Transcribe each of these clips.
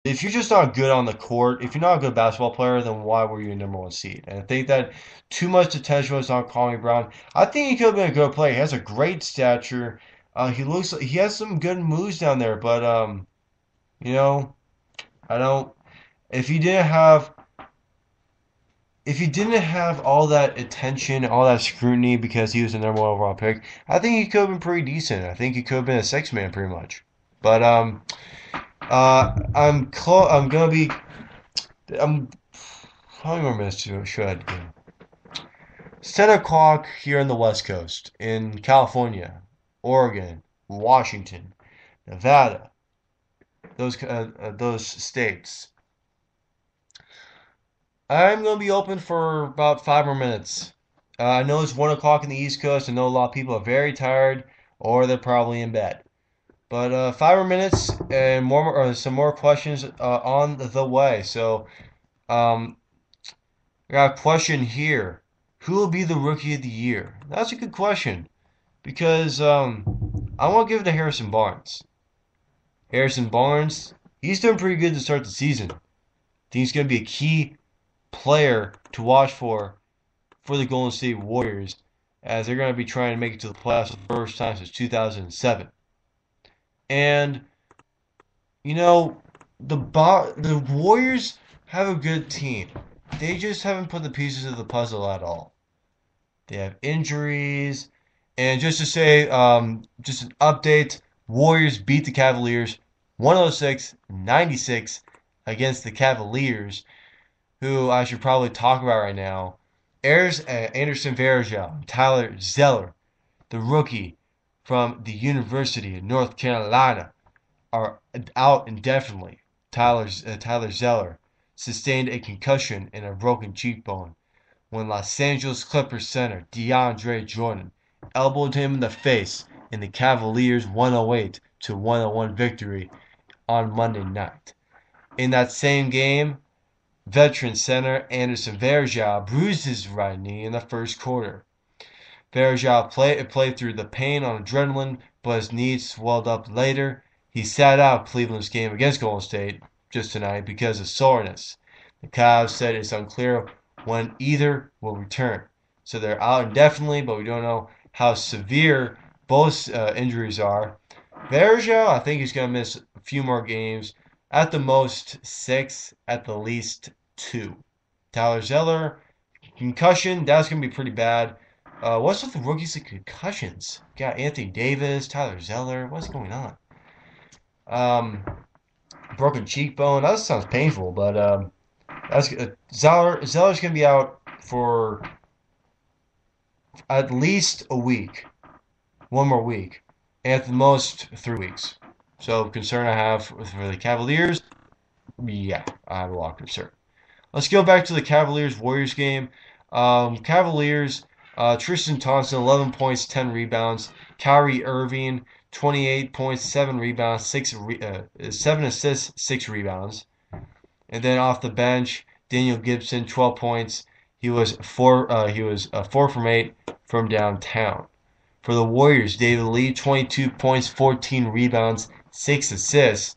if you're just not good on the court, if you're not a good basketball player, then why were you a number one seed? And I think that too much attention was on Kwame Brown. I think he could have been a good player. He has a great stature. He has some good moves down there, but you know, I don't. If he didn't have if he didn't have all that attention, all that scrutiny because he was the number one overall pick, I think he could have been pretty decent. I think he could have been a six man pretty much. But I'm gonna be. I'm. How many more minutes should I do? It's 10 o'clock here on the West Coast, in California, Oregon, Washington, Nevada, those states. I'm gonna be open for about 5 more minutes. I know it's 1 o'clock in the East Coast. I know a lot of people are very tired, or they're probably in bed. But 5 more minutes and some more questions on the way. So um, I got a question here. Who will be the rookie of the year? That's a good question because I want to give it to Harrison Barnes. Harrison Barnes, he's doing pretty good to start the season. I think he's going to be a key player to watch for the Golden State Warriors as they're going to be trying to make it to the playoffs for the first time since 2007. And you know, the Warriors have a good team. They just haven't put the pieces of the puzzle at all. They have injuries, and just to say, just an update: Warriors beat the Cavaliers 106-96 against the Cavaliers, who I should probably talk about right now. Anderson Varejao, Tyler Zeller, the rookie from the University of North Carolina, are out indefinitely. Tyler Zeller sustained a concussion and a broken cheekbone when Los Angeles Clippers center DeAndre Jordan elbowed him in the face in the Cavaliers' 108-101 victory on Monday night. In that same game, veteran center Anderson Varejao bruised his right knee in the first quarter. Varejao played through the pain on adrenaline, but his knee swelled up later. He sat out Cleveland's game against Golden State just tonight because of soreness. The Cavs said it's unclear when either will return. So they're out indefinitely, but we don't know how severe both injuries are. Varejao, I think he's going to miss a few more games. At the most, 6. At the least, 2. Tyler Zeller, concussion, that's going to be pretty bad. What's with the rookies and concussions? Got Anthony Davis, Tyler Zeller. What's going on? Um, broken cheekbone. That sounds painful, but that's Zeller's gonna be out for at least a week, one more week, and at the most 3 weeks. So concern I have for the Cavaliers. Yeah, I have a lot of concern. Let's go back to the Cavaliers Warriors game. Cavaliers, Tristan Thompson, 11 points, 10 rebounds. Kyrie Irving, 28 points, 7 rebounds, 7 assists, 6 rebounds. And then off the bench, Daniel Gibson, 12 points. He was 4 from 8 from downtown. For the Warriors, David Lee, 22 points, 14 rebounds, 6 assists.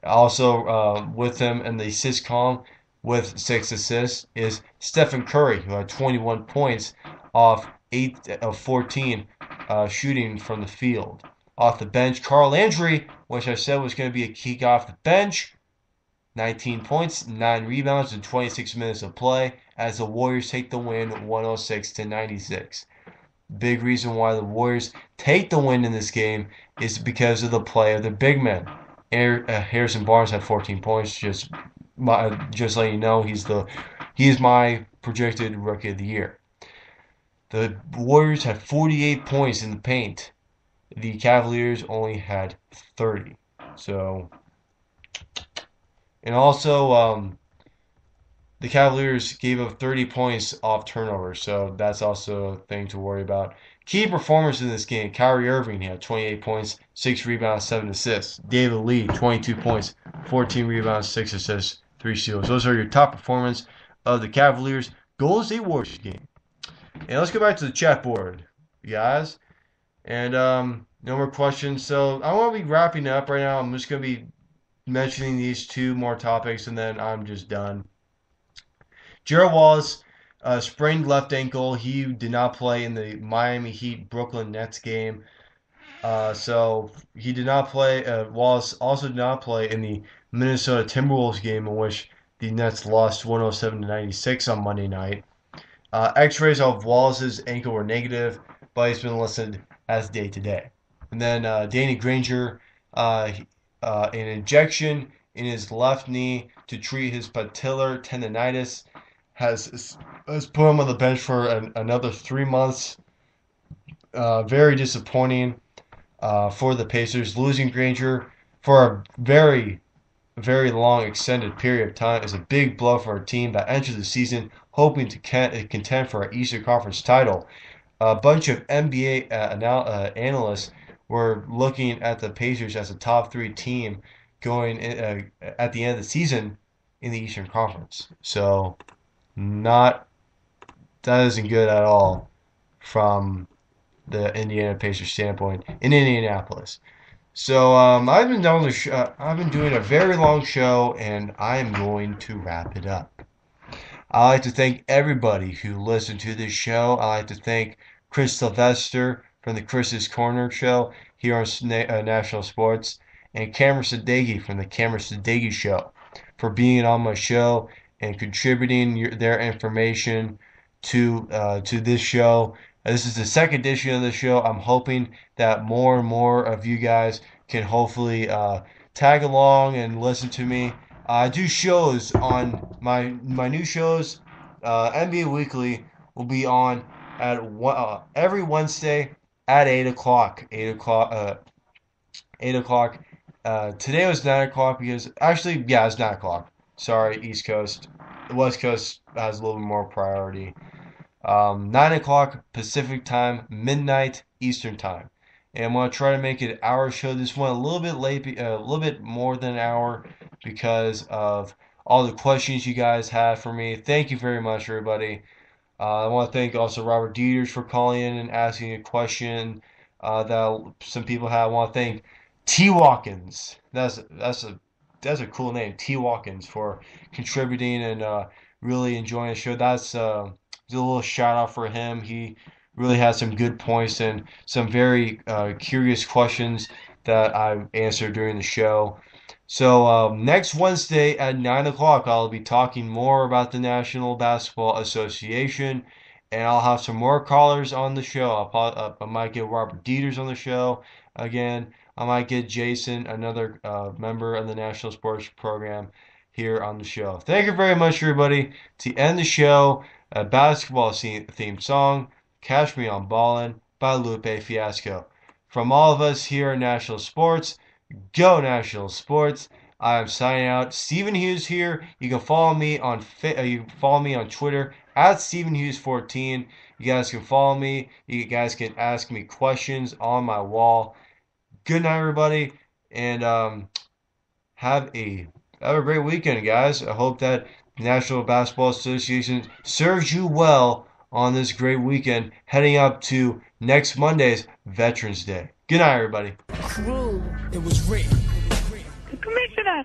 Also with him in the assist column with 6 assists is Stephen Curry, who had 21 points off 8 of 14 shooting from the field. Off the bench, Carl Landry, which I said was going to be a kick off the bench, 19 points, 9 rebounds in 26 minutes of play as the Warriors take the win 106-96. Big reason why the Warriors take the win in this game is because of the play of the big men. Harrison Barnes had 14 points. Just letting you know, he's my projected rookie of the year. The Warriors had 48 points in the paint. The Cavaliers only had 30. So, and also the Cavaliers gave up 30 points off turnovers, so that's also a thing to worry about. Key performers in this game: Kyrie Irving had 28 points, 6 rebounds, 7 assists. David Lee, 22 points, 14 rebounds, 6 assists, 3 steals. Those are your top performance of the Cavaliers Golden State Warriors game. And let's go back to the chat board, guys. And no more questions. So I want to be wrapping up right now. I'm just going to be mentioning these two more topics, and then I'm just done. Gerald Wallace sprained left ankle. He did not play in the Miami Heat Brooklyn Nets game. So he did not play. Wallace also did not play in the Minnesota Timberwolves game in which the Nets lost 107-96 on Monday night. X-rays of Wallace's ankle were negative, but he's been listed as day to day. And then Danny Granger, an injection in his left knee to treat his patellar tendonitis has put him on the bench for another 3 months. Very disappointing for the Pacers. Losing Granger for a very, very long extended period of time is a big blow for a team that enters the season hoping to contend for an Eastern Conference title. A bunch of NBA analysts were looking at the Pacers as a top 3 team going at the end of the season in the Eastern Conference. So that isn't good at all from the Indiana Pacers standpoint in Indianapolis. So I've been doing a very long show, and I am going to wrap it up. I'd like to thank everybody who listened to this show. I'd like to thank Chris Sylvester from the Chris's Corner show here on National Sports, and Cameron Sadeghi from the Cameron Sadeghi show for being on my show and contributing their information to this show. This is the second edition of the show. I'm hoping that more and more of you guys can hopefully tag along and listen to me. I do shows on my new shows. NBA Weekly will be on at every Wednesday at 8 o'clock. 8 o'clock. 8 o'clock. Today was 9 o'clock because actually, yeah, it's 9 o'clock. Sorry, East Coast. The West Coast has a little more priority. 9 o'clock Pacific time, midnight Eastern time. And I'm going to try to make it an hour show. This one a little bit late, a little bit more than an hour because of all the questions you guys have for me. Thank you very much, everybody. I want to thank also Robert Dieters for calling in and asking a question that some people have. I want to thank T. Watkins. That's a cool name, T. Watkins, for contributing and really enjoying the show. That's a little shout out for him. He really had some good points and some very curious questions that I answered during the show. So next Wednesday at 9 o'clock, I'll be talking more about the National Basketball Association, and I'll have some more callers on the show. I might get Robert Dieters on the show again. I might get Jason, another member of the National Sports Program, here on the show. Thank you very much, everybody. To end the show, a basketball theme song, Catch Me on Ballin' by Lupe Fiasco. From all of us here at National Sports, go National Sports. I am signing out. Stephen Hughes here. You can follow me on Twitter at StephenHughes14. You guys can follow me. You guys can ask me questions on my wall. Good night, everybody, and have a great weekend, guys. I hope that the National Basketball Association serves you well on this great weekend heading up to next Monday's Veterans Day. Good night, everybody. Cruel. It was written. Commissioner.